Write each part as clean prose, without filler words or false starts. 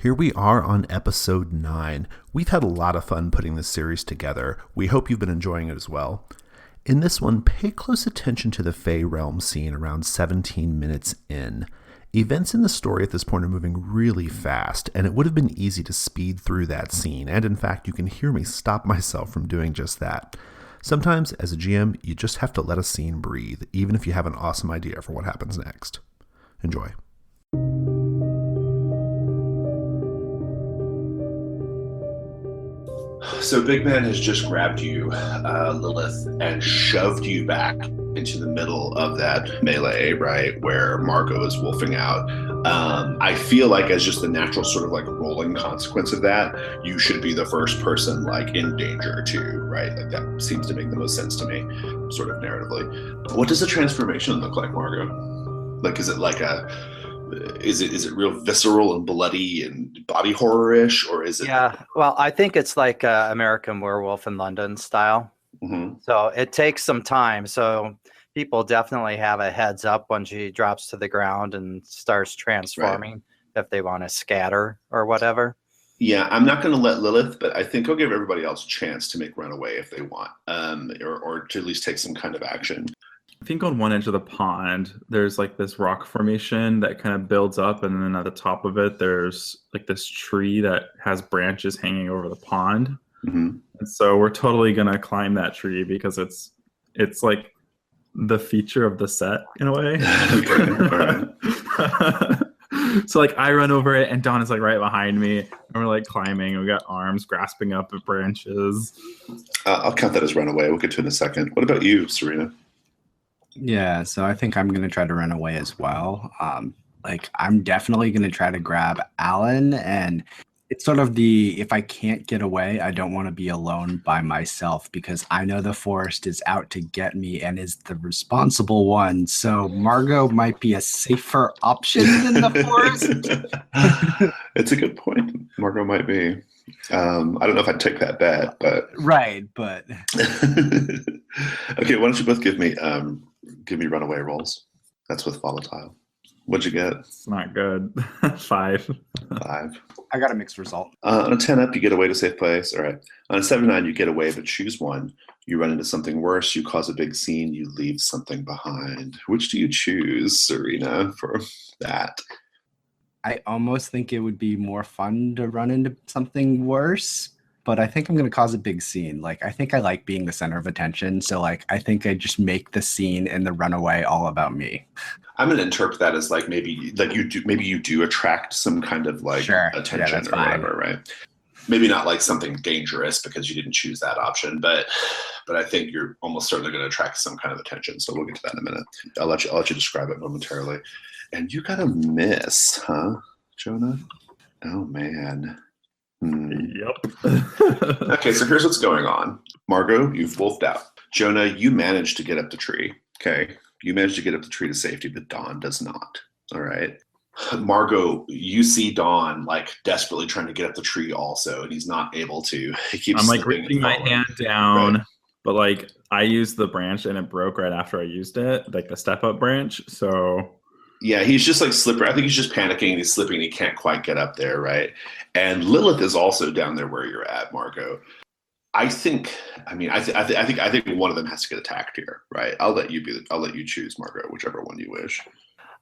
Here we are on episode 9. We've had a lot of fun putting this series together. We hope you've been enjoying it as well. In this one, pay close attention to the Fey Realm scene around 17 minutes in. Events in the story at this point are moving really fast, and it would have been easy to speed through that scene, and in fact, you can hear me stop myself from doing just that. Sometimes, as a GM, you just have to let a scene breathe, even if you have an awesome idea for what happens next. Enjoy. So Big Man has just grabbed you, Lilith, and shoved you back into the middle of that melee, right, where Margot is wolfing out. I feel like as just the natural sort of like rolling consequence of that, you should be the first person like in danger too, right? Like that seems to make the most sense to me, sort of narratively. What does the transformation look like, Margot? Like, is it like is it real visceral and bloody and body horror-ish, or is it? Yeah, well, I think it's like American Werewolf in London style. Mm-hmm. So it takes some time. So people definitely have a heads up when she drops to the ground and starts transforming, right, if they want to scatter or whatever. Yeah, I'm not going to let Lilith, but I think I'll give everybody else a chance to make runaway if they want, or to at least take some kind of action. I think on one edge of the pond, there's like this rock formation that kind of builds up, and then at the top of it, there's like this tree that has branches hanging over the pond. Mm-hmm. And so we're totally gonna climb that tree because it's like the feature of the set in a way. So like I run over it, and Dawn is like right behind me, and we're like climbing. And we got arms grasping up at branches. I'll count that as runaway. We'll get to it in a second. What about you, Serena? Yeah, so I think I'm going to try to run away as well. I'm definitely going to try to grab Alan, and it's sort of if I can't get away, I don't want to be alone by myself because I know the forest is out to get me and is the responsible one. So Margot might be a safer option than the forest. It's a good point. Margot might be. I don't know if I'd take that bet, but right, but okay. Why don't you both give me runaway rolls? That's with volatile. What'd you get? It's not good. 5. I got a mixed result. On a 10 up, you get away to safe place. All right. On a 7-9, you get away, but choose one. You run into something worse. You cause a big scene. You leave something behind. Which do you choose, Serena, for that? I almost think it would be more fun to run into something worse, but I think I'm going to cause a big scene. Like, I think I like being the center of attention. So, like, I think I just make the scene and the runaway all about me. I'm going to interpret that as like maybe you do attract some kind of like attention or whatever, right? Maybe not like something dangerous because you didn't choose that option, but I think you're almost certainly going to attract some kind of attention. So we'll get to that in a minute. I'll let you describe it momentarily. And you got a miss, huh, Jonah? Oh man. Yep. Okay, so here's what's going on. Margot, you've wolfed out. Jonah, you managed to get up the tree. Okay. You managed to get up the tree to safety, but Dawn does not. All right. Margot, you see Dawn like desperately trying to get up the tree also, and he's not able to. He keeps I'm like reaching my hand down, right, but like I used the branch and it broke right after I used it, like the step up branch. So yeah, he's just like slippery. I think he's just panicking and he's slipping and he can't quite get up there, right? And Lilith is also down there where you're at, Margot. I think one of them has to get attacked here, right? I'll let you choose, Margot, whichever one you wish.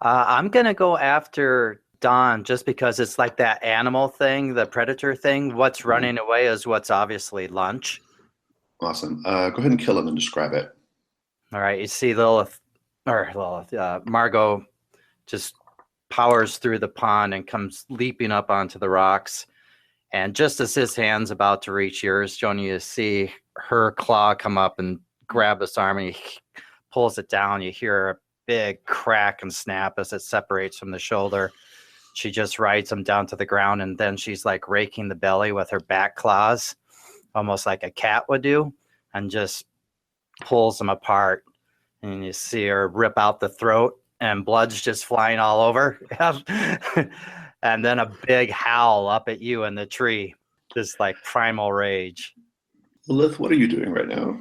I'm gonna go after Dawn just because it's like that animal thing, the predator thing. What's running away is what's obviously lunch. Awesome. Go ahead and kill him and describe it. All right. You see Margot just powers through the pond and comes leaping up onto the rocks. And just as his hand's about to reach yours, Jonah, you see her claw come up and grab his arm, and he pulls it down. You hear a big crack and snap as it separates from the shoulder. She just rides him down to the ground, and then she's like raking the belly with her back claws, almost like a cat would do, and just pulls him apart. And you see her rip out the throat, and blood's just flying all over. And then a big howl up at you in the tree, just like primal rage. Lilith, what are you doing right now?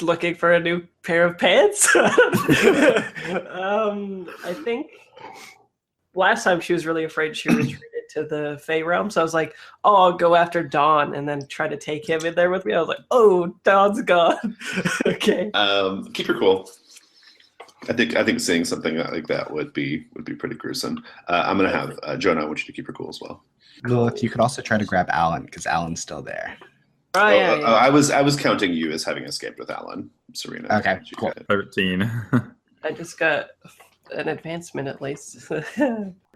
Looking for a new pair of pants. I think last time she was really afraid she retreated. it to the Fey realm. So I was like, oh, I'll go after Dawn and then try to take him in there with me. I was like, oh, Dawn's gone. Okay. Keep her cool. I think seeing something like that would be pretty gruesome. I'm gonna have Jonah. I want you to keep her cool as well. Lilith, you could also try to grab Alan because Alan's still there. Oh, yeah. I was counting you as having escaped with Alan, Serena. Okay, cool. 13. I just got an advancement at least.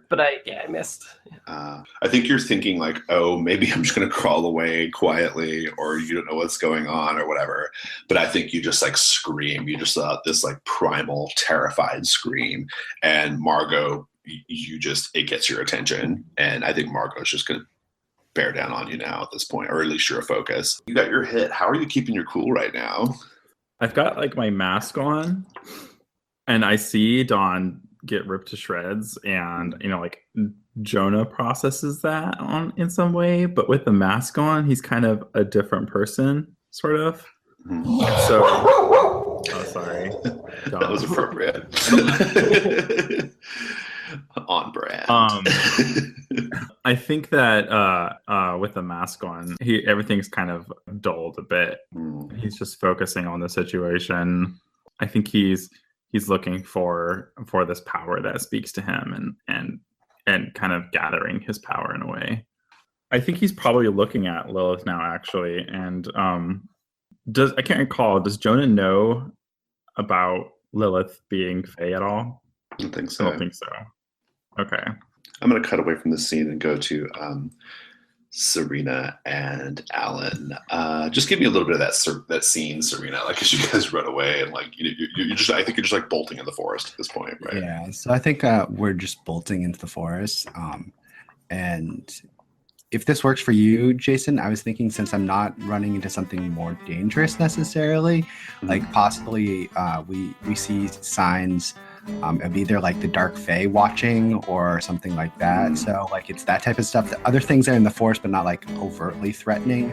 But I missed. I think you're thinking like, oh, maybe I'm just gonna crawl away quietly, or you don't know what's going on, or whatever. But I think you just like scream. You just let this like primal, terrified scream, and Margot, it gets your attention, and I think Margot's just gonna bear down on you now at this point, or at least you're a focus. You got your hit. How are you keeping your cool right now? I've got like my mask on, and I see Dawn get ripped to shreds, and like Jonah processes that in some way, but with the mask on he's kind of a different person, sort of. So sorry. That was appropriate. On brand. I think that with the mask on, everything's kind of dulled a bit. He's just focusing on the situation. I think he's looking for this power that speaks to him and kind of gathering his power in a way. I think he's probably looking at Lilith now, actually. And I can't recall, does Jonah know about Lilith being Fae at all? I don't think so. I don't think so. Okay. I'm going to cut away from the scene and go to Serena and Alan. Just give me a little bit of that scene, Serena, like as you guys run away and like you're just, I think you're just like bolting in the forest at this point, right? Yeah, so I think we're just bolting into the forest. And if this works for you, Jason, I was thinking, since I'm not running into something more dangerous necessarily, like possibly we see signs of either like the Dark Fae watching or something like that. So like it's that type of stuff. The other things are in the forest, but not like overtly threatening.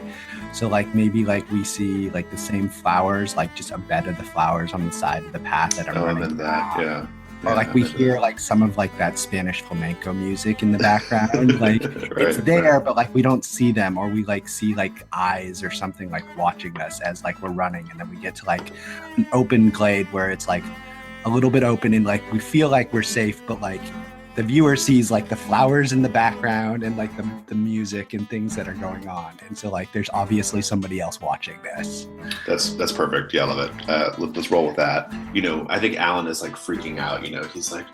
So like maybe like we see like the same flowers, like just a bed of the flowers on the side of the path that are running. Yeah. Or like we hear like some of like that Spanish flamenco music in the background. Like it's there, but like we don't see them, or we like see like eyes or something like watching us as like we're running, and then we get to like an open glade where it's like a little bit open and like we feel like we're safe, but like the viewer sees like the flowers in the background and like the music and things that are going on, and so like there's obviously somebody else watching this. That's perfect. Yeah, I love it. Let's roll with that. I think Alan is like freaking out. He's like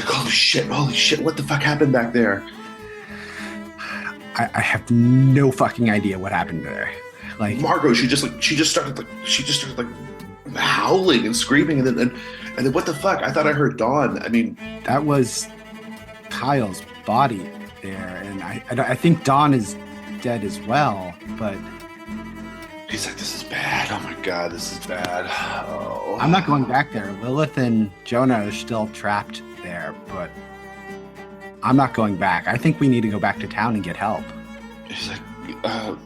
holy shit, what the fuck happened back there? I have no fucking idea what happened there. Like Margot, she just started howling and screaming, and then what the fuck? I thought I heard Dawn. I mean, that was Kyle's body there, and I think Dawn is dead as well, but he's like, this is bad. Oh my god, this is bad. Oh, I'm not going back there. Lilith and Jonah are still trapped there, but I'm not going back. I think we need to go back to town and get help. He's like, oh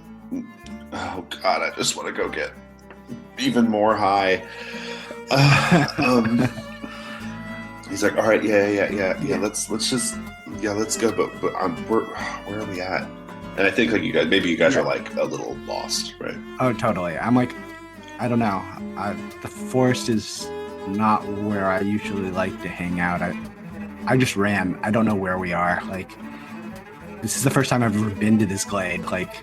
god, I just want to go get even more high. He's like, all right, yeah. Let's go. But where are we at? And I think like you guys are like a little lost, right? Oh, totally. I'm like, I don't know. The forest is not where I usually like to hang out. I just ran. I don't know where we are. Like, this is the first time I've ever been to this glade. Like,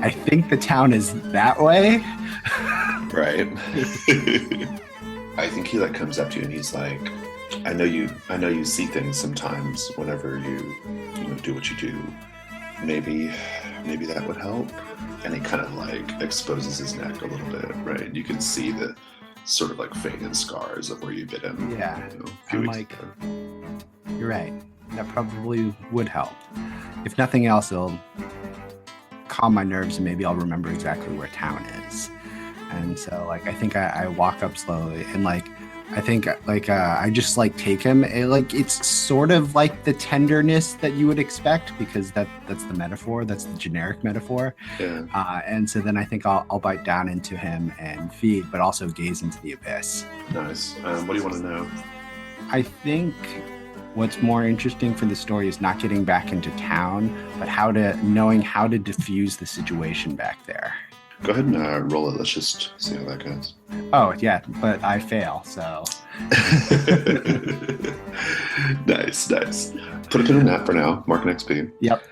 I think the town is that way. Right. I think he like comes up to you and he's like, I know you see things sometimes whenever you do what you do. Maybe that would help. And he kind of like exposes his neck a little bit, right? You can see the sort of like faded scars of where you bit him. Yeah. I'm like, you're right. That probably would help. If nothing else, it'll calm my nerves and maybe I'll remember exactly where town is. And so like I think I walk up slowly and like I think like I just like take him like it's sort of like the tenderness that you would expect, because that's the metaphor, that's the generic metaphor. Yeah. And so then I think I'll bite down into him and feed, but also gaze into the abyss. Nice. What do you want to know? I think What's more interesting for the story is not getting back into town, but knowing how to diffuse the situation back there. Go ahead and roll it. Let's just see how that goes. Oh, yeah, but I fail, so. Nice. Put a pin in that for now. Mark an XP. Yep.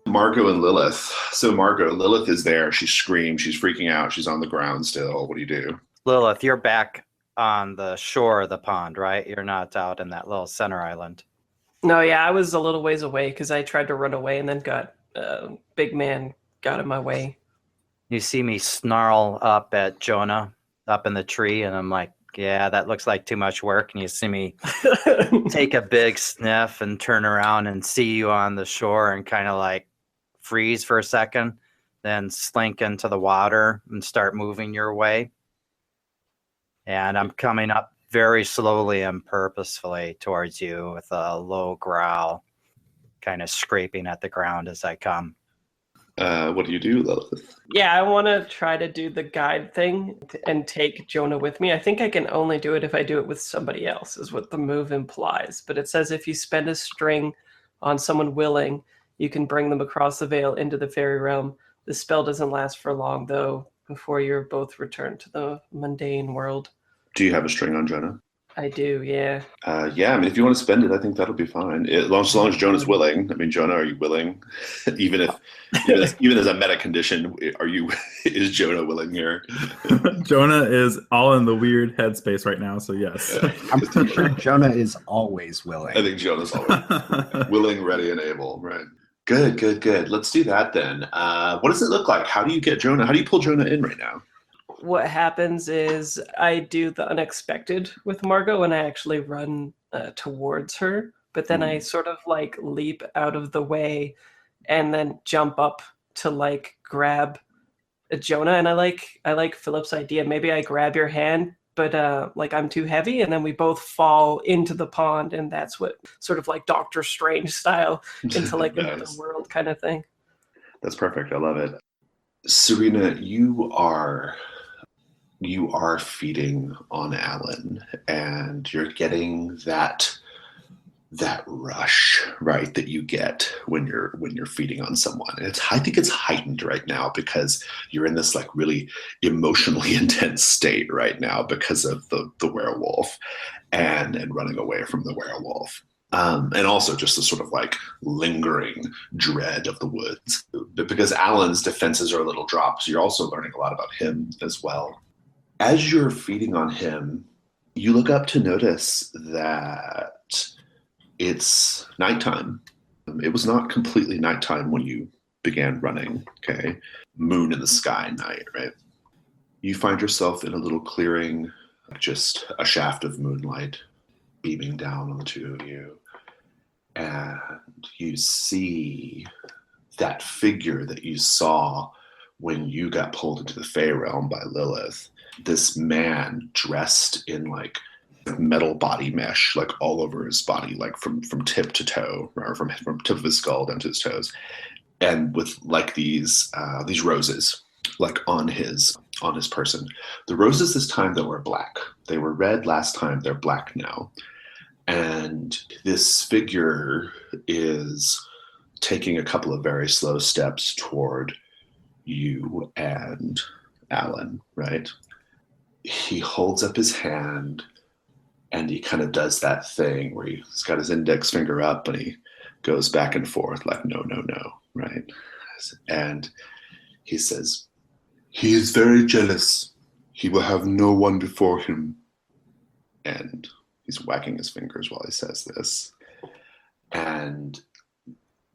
Margot and Lilith. So Margot, Lilith is there. She screams. She's freaking out. She's on the ground still. What do you do? Lilith, you're back on the shore of the pond, right? You're not out in that little center island. No, yeah, I was a little ways away because I tried to run away and then big man got in my way. You see me snarl up at Jonah up in the tree, and I'm like, yeah, that looks like too much work. And you see me take a big sniff and turn around and see you on the shore and kind of like freeze for a second, then slink into the water and start moving your way. And I'm coming up very slowly and purposefully towards you with a low growl, kind of scraping at the ground as I come. What do you do, Lilith? Yeah, I want to try to do the guide thing and take Jonah with me. I think I can only do it if I do it with somebody else, is what the move implies. But it says if you spend a string on someone willing, you can bring them across the veil into the fairy realm. The spell doesn't last for long, though, before you're both returned to the mundane world. Do you have a string on Jonah? I do, yeah. Yeah, I mean, if you want to spend it, I think that'll be fine. As long as Jonah's willing. I mean, Jonah, are you willing? even as a meta condition, is Jonah willing here? Jonah is all in the weird headspace right now, so yes. Yeah. I'm pretty sure Jonah is always willing. I think Jonah's always willing, ready, and able. Right. Good. Let's do that then. What does it look like? How do you get Jonah? How do you pull Jonah in right now? What happens is I do the unexpected with Margot and I actually run towards her, but then I sort of like leap out of the way and then jump up to like grab Jonah. And I like Philip's idea. Maybe I grab your hand, but like I'm too heavy, and then we both fall into the pond, and that's what sort of like Doctor Strange style into like Nice. another world kind of thing. That's perfect. I love it. Serena, you are feeding on Alan, and you're getting that rush, right, that you get when you're feeding on someone. And I think it's heightened right now because you're in this like really emotionally intense state right now because of the werewolf and running away from the werewolf. And also just the sort of like lingering dread of the woods. But because Alan's defenses are a little dropped, so you're also learning a lot about him as well. As you're feeding on him, you look up to notice that it's nighttime. It was not completely nighttime when you began running, okay? Moon in the sky night, right? You find yourself in a little clearing, just a shaft of moonlight beaming down on the two of you. And you see that figure that you saw when you got pulled into the Fey realm by Lilith. This man dressed in like metal body mesh, like all over his body, like from tip to toe, or from tip of his skull down to his toes, and with like these roses like on his person. The roses this time that were black. They were red last time, they're black now. And this figure is taking a couple of very slow steps toward you and Alan, right? He holds up his hand and he kind of does that thing where he's got his index finger up and he goes back and forth like, no, right? And he says, "He is very jealous. He will have no one before him." And he's whacking his fingers while he says this. And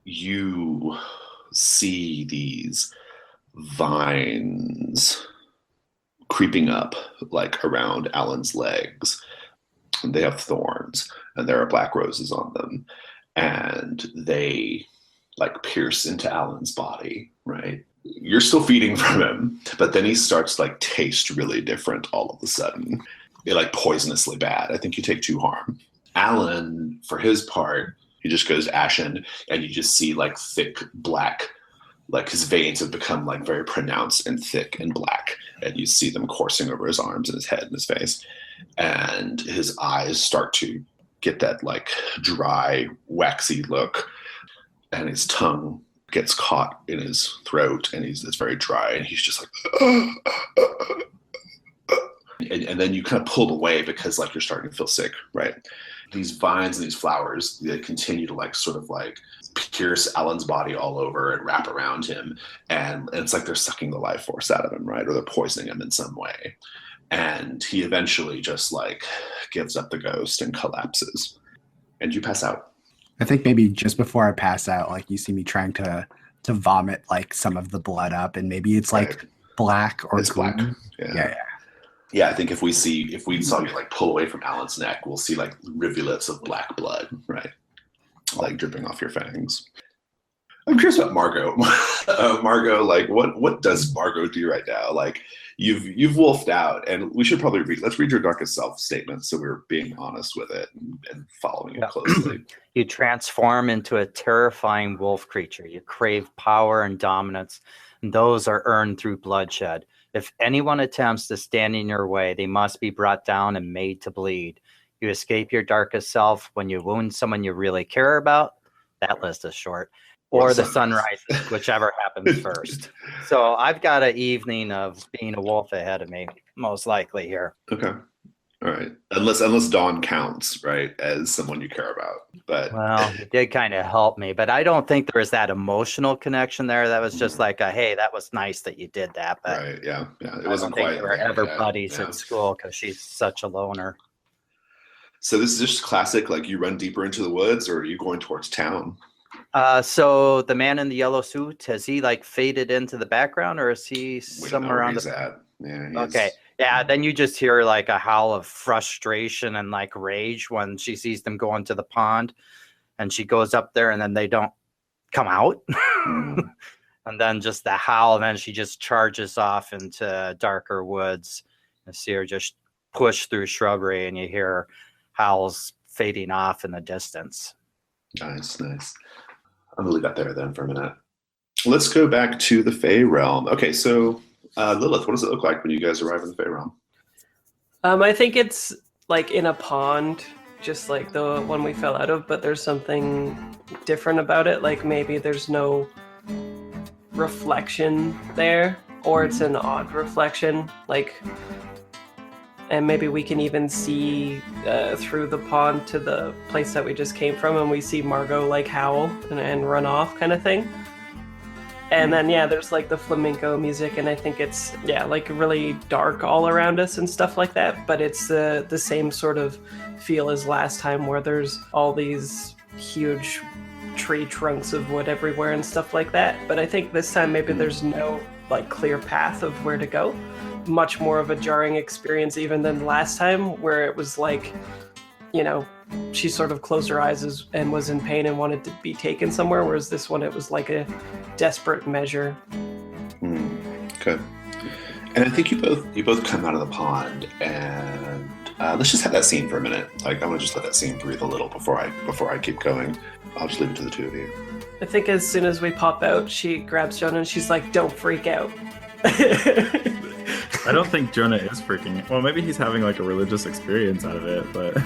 you see these vines creeping up like around Alan's legs. They have thorns and there are black roses on them, and they like pierce into Alan's body, right? You're still feeding from him, but then he starts like taste really different all of a sudden. It like poisonously bad. I think you take 2 harm. Alan, for his part, he just goes ashen, and you just see like thick black, like his veins have become like very pronounced and thick and black, and you see them coursing over his arms and his head and his face, and his eyes start to get that like dry, waxy look, and his tongue gets caught in his throat, and it's very dry, and he's just like, and then you kind of pulled away because like you're starting to feel sick, right? These vines and these flowers, they continue to like sort of like pierce Alan's body all over and wrap around him, and it's like they're sucking the life force out of him, right? Or they're poisoning him in some way. And he eventually just like gives up the ghost and collapses, and you pass out. I think maybe just before I pass out, like you see me trying to vomit like some of the blood up, and maybe it's like black or it's black. Yeah, I think if we saw you like pull away from Alan's neck, we'll see like rivulets of black blood, right? Like dripping off your fangs. I'm curious about Margot. Margot, like what does Margot do right now? Like you've wolfed out, and we should probably let's read your darkest self statement so we're being honest with it and following it closely. You transform into a terrifying wolf creature. You crave power and dominance, and those are earned through bloodshed. If anyone attempts to stand in your way, they must be brought down and made to bleed. You escape your darkest self when you wound someone you really care about. That list is short. Or the sun rises, whichever happens first. So I've got an evening of being a wolf ahead of me, most likely here. Okay. All right. Unless Dawn counts, right, as someone you care about. But well, it did kind of help me, but I don't think there was that emotional connection there. That was just like hey, that was nice that you did that. But right, yeah. It I don't wasn't think quite. they were ever buddies at school because she's such a loner. So this is just classic, like you run deeper into the woods, or are you going towards town? So the man in the yellow suit, has he like faded into the background, or is he somewhere around the? Yeah. Okay. Yeah. Then you just hear like a howl of frustration and like rage when she sees them go into the pond, and she goes up there, and then they don't come out, and then just the howl, and then she just charges off into darker woods. You see her just push through shrubbery, and you hear howls fading off in the distance. Nice. I'm gonna leave that there then for a minute. Let's go back to the Fey realm. Okay, so Lilith, what does it look like when you guys arrive in the Fey realm? I think it's like in a pond, just like the one we fell out of, but there's something different about it. Like maybe there's no reflection there, or it's an odd reflection. Like, and maybe we can even see through the pond to the place that we just came from, and we see Margot like howl and run off kind of thing. And then, there's like the flamenco music, and I think it's, like really dark all around us and stuff like that. But it's the same sort of feel as last time, where there's all these huge tree trunks of wood everywhere and stuff like that. But I think this time maybe there's no like clear path of where to go. Much more of a jarring experience even than last time, where it was like, she sort of closed her eyes and was in pain and wanted to be taken somewhere, whereas this one, it was like a desperate measure. Okay. And I think you both come out of the pond, and let's just have that scene for a minute. Like, I want to just let that scene breathe a little before I keep going. I'll just leave it to the two of you. I think as soon as we pop out, she grabs Jonah and she's like, "Don't freak out." I don't think Jonah is freaking. Well, maybe he's having like a religious experience out of it, but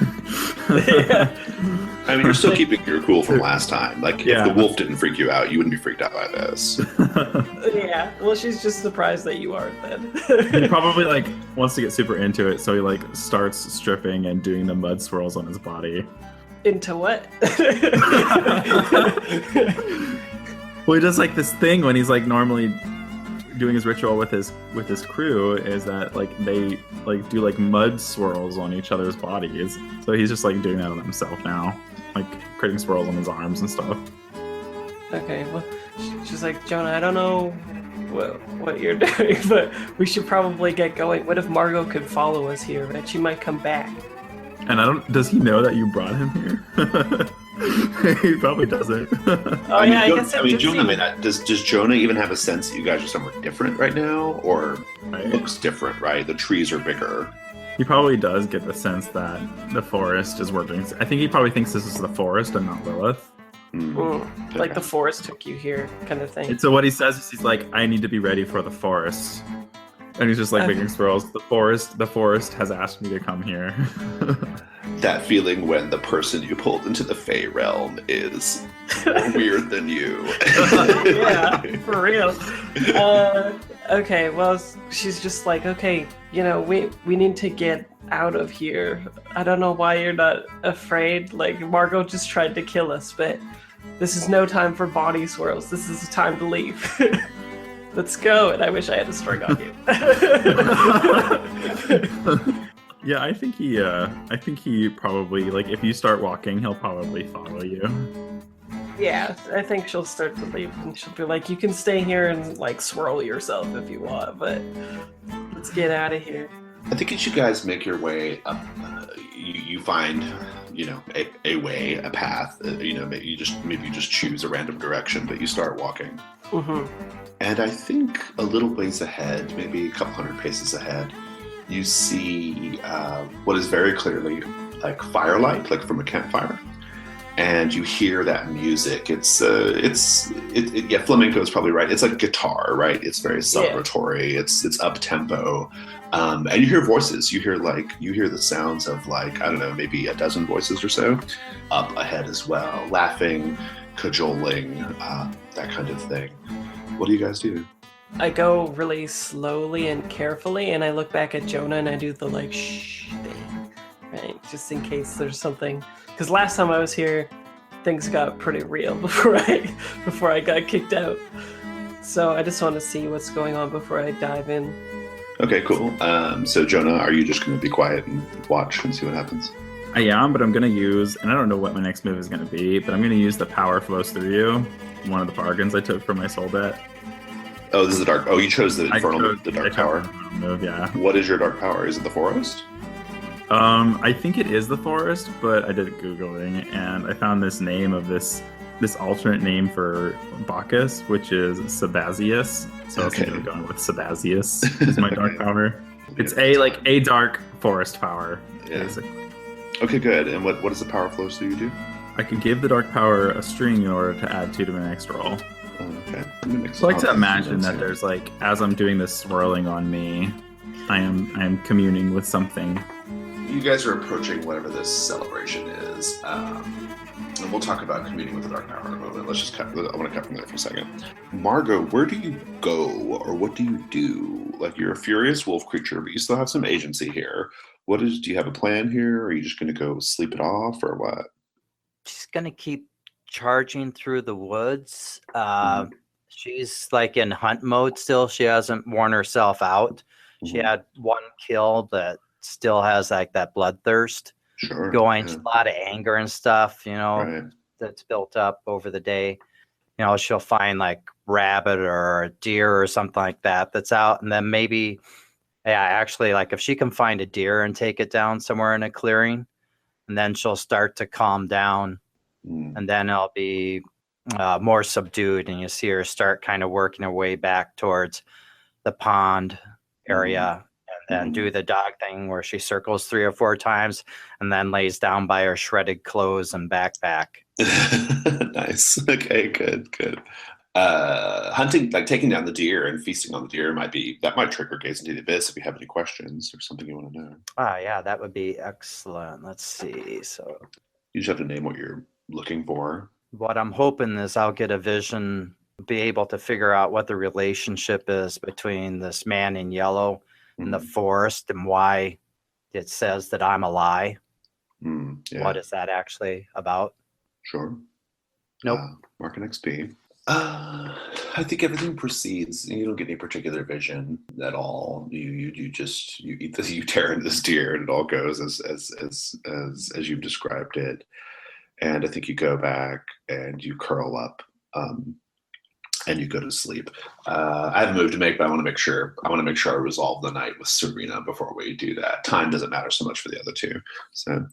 I mean, you're still keeping your cool from last time. Like, if the wolf didn't freak you out, you wouldn't be freaked out by this. Yeah, well, she's just surprised that you aren't then. He probably like wants to get super into it, so he like starts stripping and doing the mud swirls on his body. Into what? Well, he does like this thing when he's like normally doing his ritual with his crew, is that like they like do like mud swirls on each other's bodies. So he's just like doing that on himself now, like creating swirls on his arms and stuff. Okay, well, she's like, "Jonah, I don't know what you're doing, but we should probably get going. What if Margot could follow us here? Right? She might come back." And does he know that you brought him here? He probably doesn't. I guess Jonah, does Jonah even have a sense that you guys are somewhere different right now, or looks different? Right, the trees are bigger. He probably does get the sense that the forest is working. I think he probably thinks this is the forest and not Lilith. Like the forest took you here, kind of thing. And so what he says is, he's like, "I need to be ready for the forest," and he's just like making swirls. The forest has asked me to come here. That feeling when the person you pulled into the Fey realm is more weird than you. Yeah, for real. Okay, well, she's just like, okay, we need to get out of here. I don't know why you're not afraid. Like, Margot just tried to kill us, but this is no time for body swirls. This is the time to leave. Let's go. And I wish I had a string on you. Yeah, I think he probably, like, if you start walking, he'll probably follow you. Yeah, I think she'll start to leave, and she'll be like, you can stay here and, like, swirl yourself if you want, but let's get out of here. I think as you guys make your way up, you find, a way, a path. Maybe you just choose a random direction, but you start walking. Mm-hmm. And I think a little ways ahead, maybe a couple hundred paces ahead, you see what is very clearly like firelight, like from a campfire, and you hear that music. Flamenco is probably right. It's like guitar, right? It's very celebratory. Yeah. It's up tempo, and you hear voices. You hear the sounds of, like, I don't know, maybe a dozen voices or so up ahead as well, laughing, cajoling, that kind of thing. What do you guys do? I go really slowly and carefully, and I look back at Jonah and I do the, like, shh thing, right? Just in case there's something. Because last time I was here, things got pretty real before I got kicked out. So I just want to see what's going on before I dive in. Okay, cool. So Jonah, are you just going to be quiet and watch and see what happens? I am, but I'm going to use, and I don't know what my next move is going to be, but I'm going to use the power flows through you, one of the bargains I took from my soul debt. Oh, this is the dark. Oh, you chose the dark power. Move, yeah. What is your dark power? Is it the forest? I think it is the forest, but I did Googling and I found this name of this alternate name for Bacchus, which is Sabazius. So I was thinking of going with Sabazius is my dark power. It's a dark forest power, basically. Okay, good. And what does the power flows do you do? I can give the dark power a string in order to add 2 to my next roll. Okay. So I like to imagine that there's, like, as I'm doing this swirling on me, I am communing with something. You guys are approaching whatever this celebration is, and we'll talk about communing with the dark power in a moment. I want to cut from there for a second. Margot, where do you go, or what do you do? Like, you're a furious wolf creature, but you still have some agency here. Do you have a plan here? Or are you just going to go sleep it off, or what? She's gonna keep charging through the woods. She's, like, in hunt mode still. She hasn't worn herself out. She had one kill that still has, like, that bloodthirst going. A lot of anger and stuff, that's built up over the day. She'll find, like, rabbit or a deer or something like that that's out, and then maybe actually, like, if she can find a deer and take it down somewhere in a clearing, and then she'll start to calm down, and then it'll be more subdued, and you see her start kind of working her way back towards the pond area, and then do the dog thing where she circles 3 or 4 times and then lays down by her shredded clothes and backpack. Nice. Okay, good. Hunting, like taking down the deer and feasting on the deer might trigger Gaze into the Abyss if you have any questions or something you want to know. Yeah, that would be excellent. Let's see. So you just have to name what you're looking for. What I'm hoping is I'll get a vision, be able to figure out what the relationship is between this man in yellow and the forest, and why it says that I'm a lie. What is that actually about? Sure. Nope. Mark an XP. I think everything proceeds. You don't get any particular vision at all. You eat this. You tear into this deer, and it all goes as you've described it. And I think you go back and you curl up, and you go to sleep. I have a move to make, but I want to make sure I resolve the night with Serena before we do that. Time doesn't matter so much for the other two. So,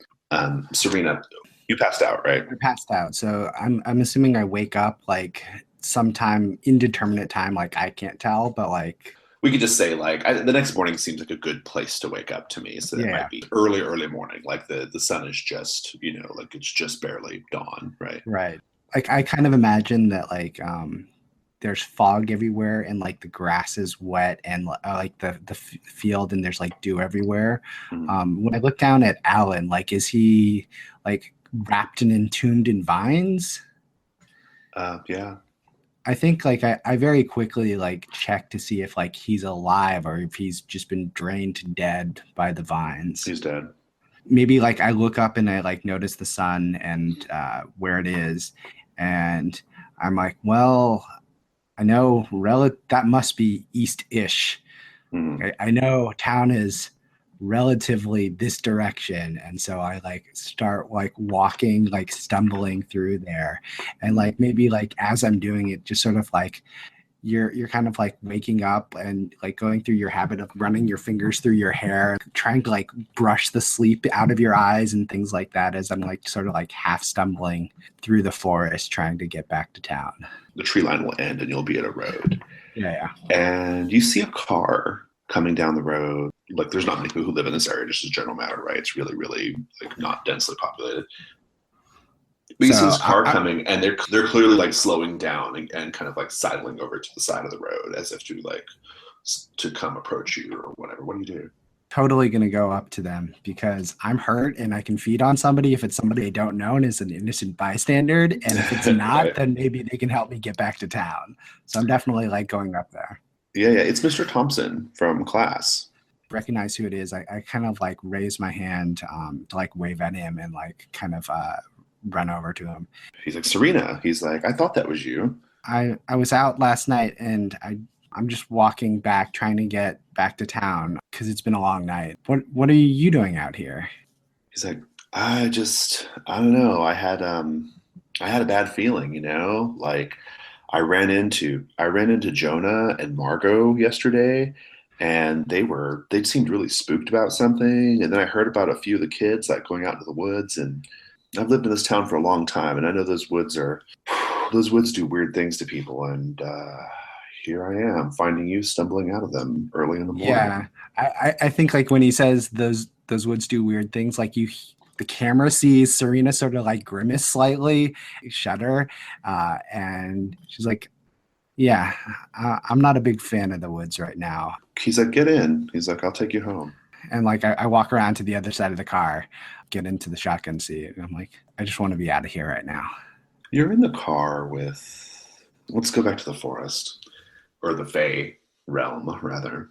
Serena, you passed out, right? I passed out. So I'm assuming I wake up like sometime indeterminate time. Like, I can't tell, but like. We could just say, like, the next morning seems like a good place to wake up to me. So it might be early morning. Like the sun is just, like it's just barely dawn, right? Right. Like, I kind of imagine that, like, there's fog everywhere and like the grass is wet and like the field and there's like dew everywhere. When I look down at Alan, like, is he like wrapped and entombed in vines? Yeah. I think like I very quickly like check to see if like he's alive or if he's just been drained to dead by the vines. He's dead. Maybe like I look up and I like notice the sun and where it is, and I'm like, well, I know that must be east-ish. I know town is relatively this direction, and so I like start like walking, like stumbling through there, and like maybe like as I'm doing it, just sort of like you're kind of like waking up and like going through your habit of running your fingers through your hair, trying to like brush the sleep out of your eyes and things like that as I'm like sort of like half stumbling through the forest trying to get back to town. The tree line will end and you'll be at a road. Yeah. And you see a car coming down the road. Like, there's not many people who live in this area, just as a general matter, right? It's really, really like not densely populated. But you see this car coming, and they're clearly like slowing down and kind of like sidling over to the side of the road as if to like to come approach you or whatever. What do you do? Totally gonna go up to them because I'm hurt and I can feed on somebody if it's somebody I don't know and is an innocent bystander. And if it's not, then maybe they can help me get back to town. So I'm definitely like going up there. Yeah. It's Mr. Thompson from class. Recognize who it is. I kind of like raise my hand to like wave at him and like kind of run over to him. He's like, Serena. He's like, I thought that was you. I was out last night and I'm just walking back, trying to get back to town because it's been a long night. What are you doing out here? He's like, I don't know. I had a bad feeling, you know, like I ran into Jonah and Margot yesterday, and they seemed really spooked about something. And then I heard about a few of the kids like going out into the woods, and I've lived in this town for a long time, and I know those woods do weird things to people. And here I am finding you stumbling out of them early in the morning. Yeah, I think like when he says those woods do weird things, like the camera sees Serena sort of like grimace slightly, shudder, and she's like, yeah, I'm not a big fan of the woods right now. He's like, get in. He's like, I'll take you home. And like I walk around to the other side of the car, get into the shotgun seat, and I'm like, I just want to be out of here right now. You're in the car with, let's go back to the forest, or the Fae realm, rather.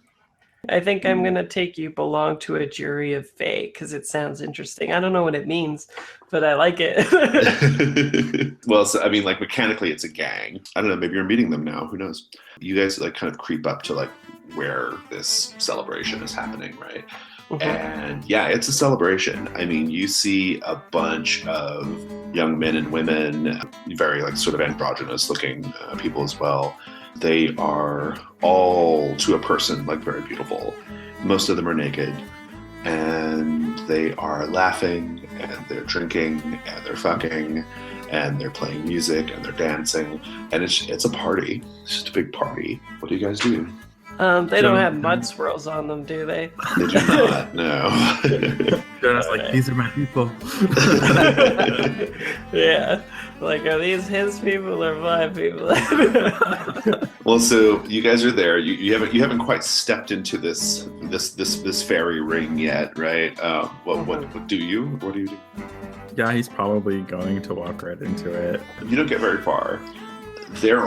I think I'm going to take you belong to a jury of Fae because it sounds interesting. I don't know what it means, but I like it. Well, so, I mean, like mechanically it's a gang. I don't know, maybe you're meeting them now. Who knows? You guys like kind of creep up to like where this celebration is happening, right? Mm-hmm. And yeah, it's a celebration. I mean, you see a bunch of young men and women, very like sort of androgynous looking people as well. They are all, to a person, like very beautiful. Most of them are naked, and they are laughing, and they're drinking, and they're fucking, and they're playing music, and they're dancing, and it's a party. It's just a big party. What do you guys do? They don't have mud swirls on them, do they? They do not, no. Jonah's like, these are my people. Yeah. Like, are these his people or my people? Well, so you guys are there. You haven't quite stepped into this fairy ring yet, right? What do you? What do you do? Yeah, he's probably going to walk right into it. You don't get very far. They're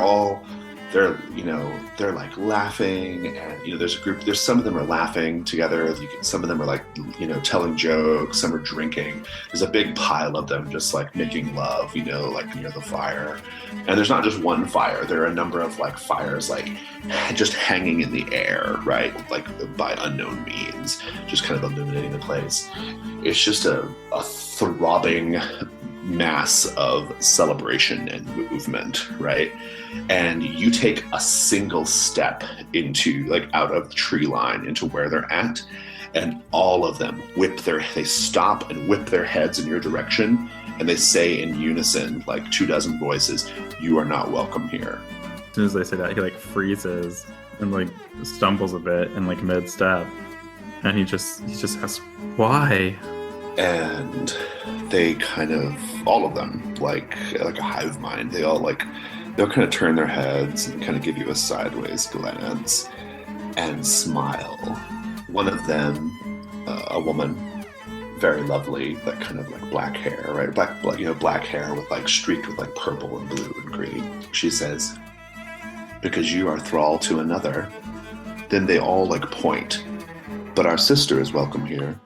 like laughing, and there's a group. There's some of them are laughing together. Some of them are like telling jokes. Some are drinking. There's a big pile of them just like making love, like near the fire. And there's not just one fire. There are a number of like fires like just hanging in the air, right? Like by unknown means, just kind of illuminating the place. It's just a throbbing mass of celebration and movement, right? And you take a single step into out of the tree line into where they're at, and all of them they stop and whip their heads in your direction, and they say in unison, like 24 voices, "You are not welcome here." As soon as they say that, he like freezes and like stumbles a bit in like mid-step, and he just asks, "Why?" And they kind of, all of them, like a hive mind, they all like they'll kind of turn their heads and kind of give you a sideways glance and smile. One of them, a woman, very lovely, that kind of like black hair, right? Black hair with like streaked with like purple and blue and green. She says, "Because you are thrall to another." Then they all like point. "But our sister is welcome here."